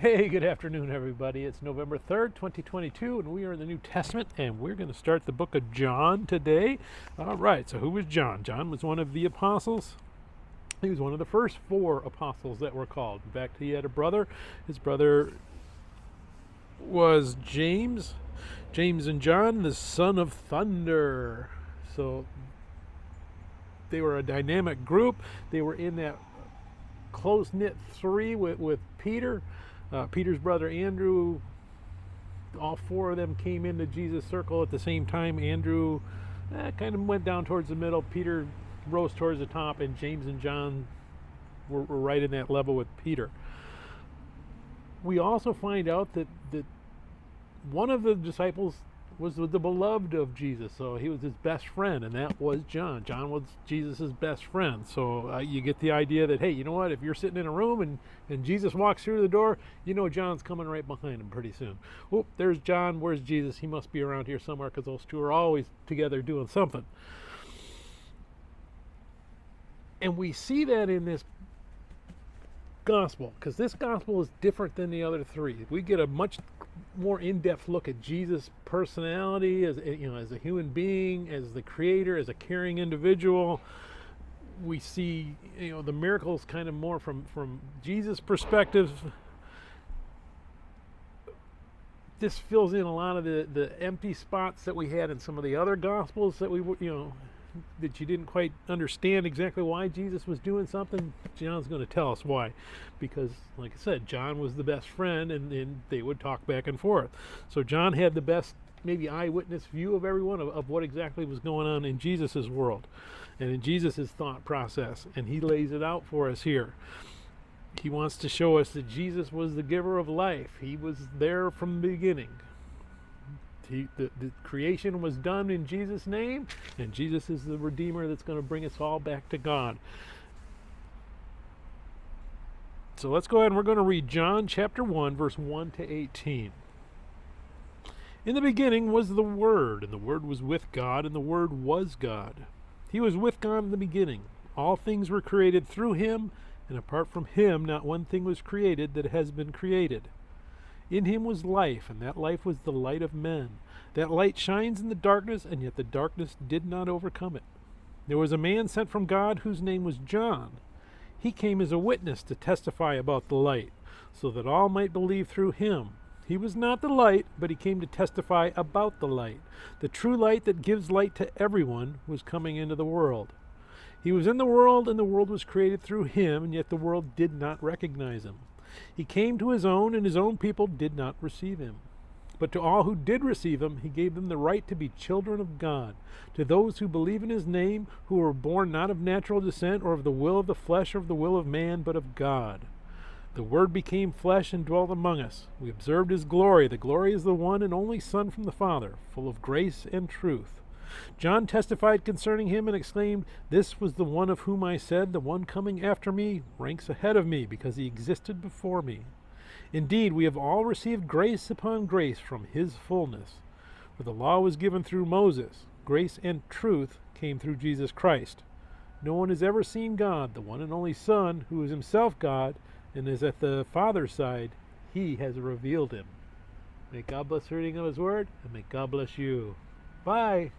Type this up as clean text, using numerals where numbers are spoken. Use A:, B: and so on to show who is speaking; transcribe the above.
A: Hey, good afternoon, everybody. It's November 3rd, 2022, and we are in the New Testament, and we're going to start the book of John today. All right, so who was John? John was one of the apostles. He was one of the first four apostles that were called. In fact, he had a brother. His brother was James. James and John, the son of thunder. So they were a dynamic group. They were in that close-knit three with Peter. Peter's brother Andrew, all four of them came into Jesus' circle at the same time. Andrew kind of went down towards the middle. Peter rose towards the top, and James and John were right in that level with Peter. We also find out that one of the disciples was the beloved of Jesus, so he was his best friend, and that was John. John was Jesus' best friend. So you get the idea that, hey, you know what, if you're sitting in a room and Jesus walks through the door, you know John's coming right behind him pretty soon. Oh, there's John, where's Jesus? He must be around here somewhere, because those two are always together doing something. And we see that in this gospel, because this gospel is different than the other three. We get a much more in-depth look at Jesus' personality as a human being, as the creator, as a caring individual. We see the miracles kind of more from Jesus' perspective. This fills in a lot of the empty spots that we had in some of the other gospels that we that you didn't quite understand exactly why Jesus was doing something. John's going to tell us why, because like I said, John was the best friend, and they would talk back and forth. So John had the best maybe eyewitness view of everyone of what exactly was going on in Jesus's world and in Jesus's thought process, and he lays it out for us here. He wants to show us that Jesus was the giver of life. He was there from the beginning. The creation was done in Jesus' name, and Jesus is the Redeemer that's going to bring us all back to God. So let's go ahead and we're going to read John chapter 1, verse 1 to 18. In the beginning was the Word, and the Word was with God, and the Word was God. He was with God in the beginning. All things were created through him, and apart from him not one thing was created that has been created. In him was life, and that life was the light of men. That light shines in the darkness, and yet the darkness did not overcome it. There was a man sent from God whose name was John. He came as a witness to testify about the light, so that all might believe through him. He was not the light, but he came to testify about the light. The true light that gives light to everyone was coming into the world. He was in the world, and the world was created through him, and yet the world did not recognize him. He came to his own, and his own people did not receive him. But to all who did receive him, he gave them the right to be children of God, to those who believe in his name, who were born not of natural descent, or of the will of the flesh, or of the will of man, but of God. The Word became flesh and dwelt among us. We observed his glory. The glory is the one and only Son from the Father, full of grace and truth. John testified concerning him and exclaimed, "This was the one of whom I said, the one coming after me ranks ahead of me, because he existed before me." Indeed, we have all received grace upon grace from his fullness. For the law was given through Moses. Grace and truth came through Jesus Christ. No one has ever seen God, the one and only Son, who is himself God and is at the Father's side. He has revealed him. May God bless the reading of his word, and may God bless you. Bye.